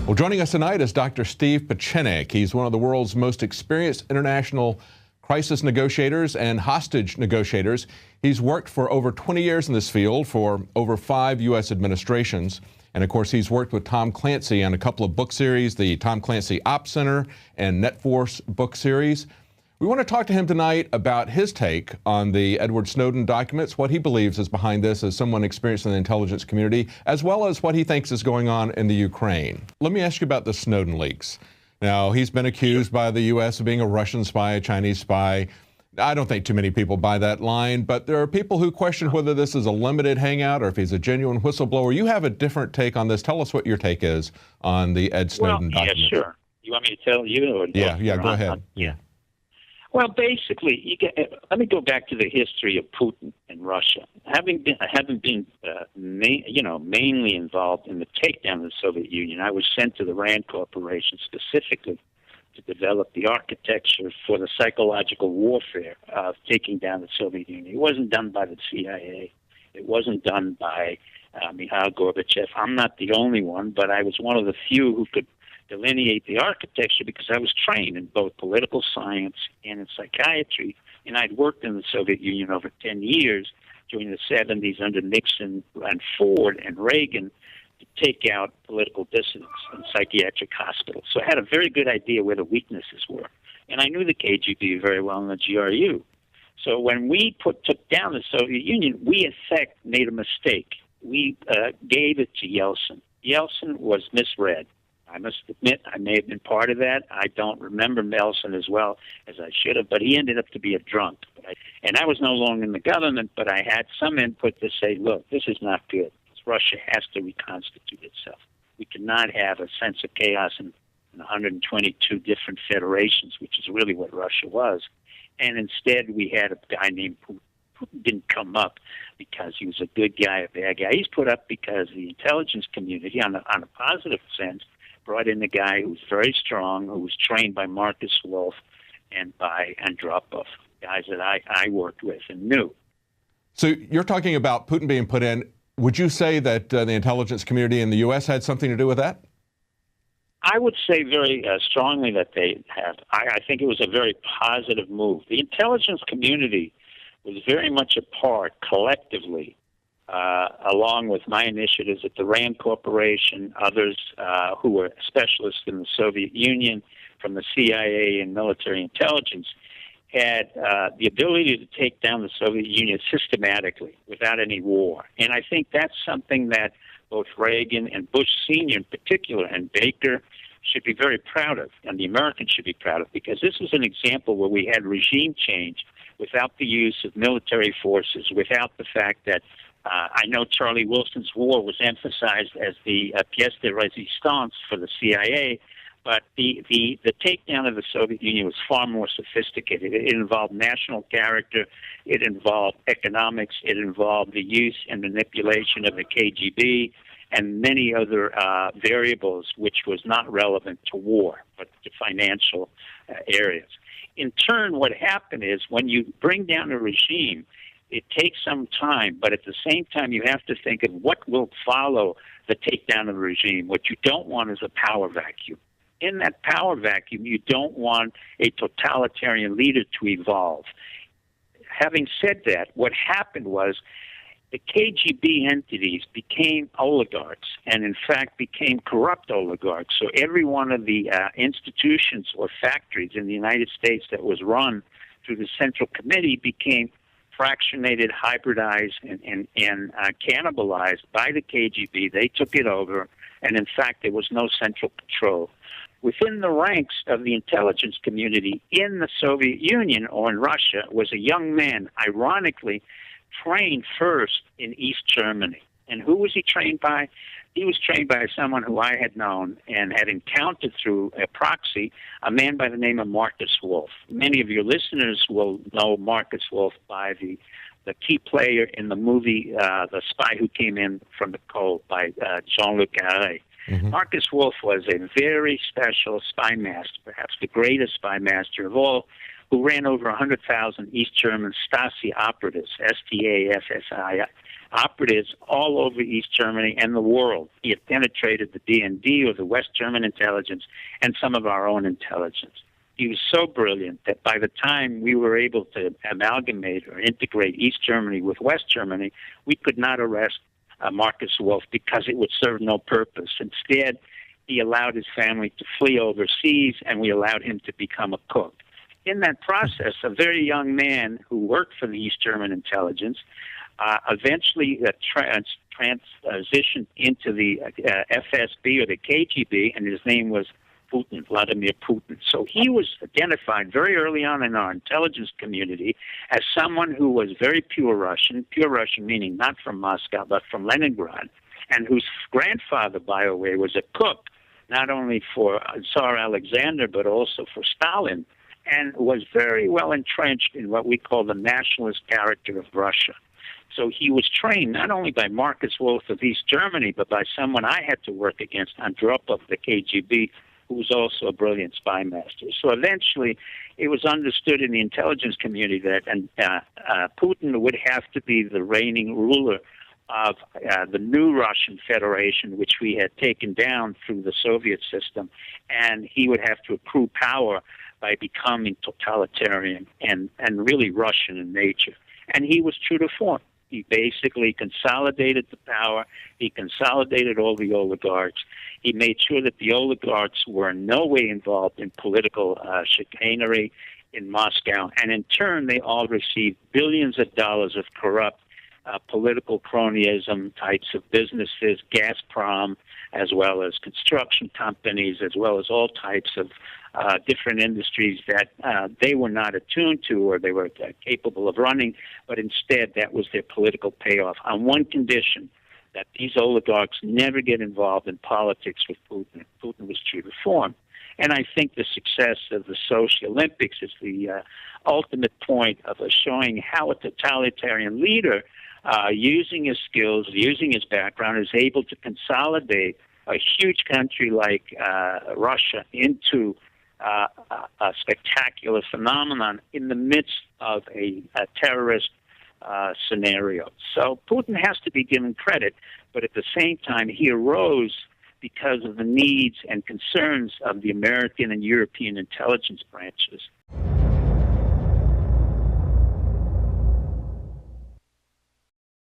Well, joining us tonight is Dr. Steve Pieczenik. He's one of the world's most experienced international crisis negotiators and hostage negotiators. He's worked for over 20 years in this field for over 5 U.S. administrations. And of course, he's worked with Tom Clancy on a couple of book series, the Tom Clancy Op Center and Net Force book series. We want to talk to him tonight about his take on the Edward Snowden documents, what he believes is behind this as someone experienced in the intelligence community, as well as what he thinks is going on in the Ukraine. Let me ask you about the Snowden leaks. Now, he's been accused by the U.S. of being a Russian spy, a Chinese spy. I don't think too many people buy that line, but there are people who question whether this is a limited hangout or if he's a genuine whistleblower. You have a different take on this. Tell us what your take is on the Ed Snowden documents. Yeah, sure. You want me to tell you? Or yeah, go ahead. Yeah. Well, basically, let me go back to the history of Putin and Russia. Having been mainly involved in the takedown of the Soviet Union, I was sent to the RAND Corporation specifically to develop the architecture for the psychological warfare of taking down the Soviet Union. It wasn't done by the CIA. It wasn't done by Mikhail Gorbachev. I'm not the only one, but I was one of the few who could delineate the architecture because I was trained in both political science and in psychiatry, and I'd worked in the Soviet Union over 10 years during the 70s under Nixon and Ford and Reagan to take out political dissidents in psychiatric hospitals. So I had a very good idea where the weaknesses were, and I knew the KGB very well and the GRU. So when we took down the Soviet Union, we in fact made a mistake. We gave it to Yeltsin. Yeltsin was misread. I must admit, I may have been part of that. I don't remember Yeltsin as well as I should have, but he ended up to be a drunk. And I was no longer in the government, but I had some input to say, look, this is not good. Russia has to reconstitute itself. We cannot have a sense of chaos in 122 different federations, which is really what Russia was. And instead, we had a guy named Putin. Putin didn't come up because he was a good guy, a bad guy. He's put up because the intelligence community, on a positive sense, brought in a guy who was very strong, who was trained by Marcus Wolf and by Andropov, guys that I worked with and knew. So you're talking about Putin being put in. Would you say that the intelligence community in the U.S. had something to do with that? I would say very strongly that they have. I think it was a very positive move. The intelligence community was very much a part, collectively, along with my initiatives at the RAND Corporation, others who were specialists in the Soviet Union, from the CIA and military intelligence, had the ability to take down the Soviet Union systematically without any war. And I think that's something that both Reagan and Bush Sr. in particular, and Baker, should be very proud of, and the Americans should be proud of, because this was an example where we had regime change without the use of military forces, without the fact that I know Charlie Wilson's war was emphasized as the pièce de résistance for the CIA, but the takedown of the Soviet Union was far more sophisticated. It involved national character, it involved economics, it involved the use and manipulation of the KGB, and many other variables which was not relevant to war, but to financial areas. In turn, what happened is when you bring down a regime, it takes some time, but at the same time, you have to think of what will follow the takedown of the regime. What you don't want is a power vacuum. In that power vacuum, you don't want a totalitarian leader to evolve. Having said that, what happened was the KGB entities became oligarchs and, in fact, became corrupt oligarchs. So every one of the institutions or factories in the United States that was run through the Central Committee became fractionated, hybridized, and cannibalized by the KGB. They took it over, and, in fact, there was no central control. Within the ranks of the intelligence community in the Soviet Union or in Russia was a young man, ironically, trained first in East Germany. And who was he trained by? He was trained by someone who I had known and had encountered through a proxy, a man by the name of Marcus Wolf. Many of your listeners will know Marcus Wolf by the key player in the movie The Spy Who Came In from the Cold by Jean-Luc Carré. Mm-hmm. Marcus Wolf was a very special spy master, perhaps the greatest spy master of all, who ran over 100,000 East German Stasi operatives, S-T-A-S-S-I, operatives all over East Germany and the world. He had penetrated the DND, or the West German intelligence, and some of our own intelligence. He was so brilliant that by the time we were able to amalgamate or integrate East Germany with West Germany, we could not arrest Marcus Wolf because it would serve no purpose. Instead, he allowed his family to flee overseas, and we allowed him to become a cook. In that process, a very young man who worked for the East German intelligence eventually transitioned into the FSB or the KGB, and his name was Putin, Vladimir Putin. So he was identified very early on in our intelligence community as someone who was very pure Russian meaning not from Moscow but from Leningrad, and whose grandfather, by the way, was a cook, not only for Tsar Alexander but also for Stalin, and was very well entrenched in what we call the nationalist character of Russia. So he was trained not only by Marcus Wolf of East Germany, but by someone I had to work against, Andropov, the KGB, who was also a brilliant spy master. So eventually, it was understood in the intelligence community that Putin would have to be the reigning ruler of the new Russian Federation, which we had taken down through the Soviet system, and he would have to accrue power by becoming totalitarian and really Russian in nature. And he was true to form. He basically consolidated the power. He consolidated all the oligarchs. He made sure that the oligarchs were in no way involved in political chicanery in Moscow. And in turn, they all received billions of dollars of corrupt political cronyism types of businesses, Gazprom, as well as construction companies, as well as all types of different industries that they were not attuned to or they were capable of running, but instead that was their political payoff on one condition, that these oligarchs never get involved in politics with Putin. Putin was true to form. And I think the success of the Sochi Olympics is the ultimate point of showing how a totalitarian leader, using his skills, using his background, is able to consolidate a huge country like Russia into a spectacular phenomenon in the midst of a terrorist scenario. So Putin has to be given credit, but at the same time, he arose because of the needs and concerns of the American and European intelligence branches.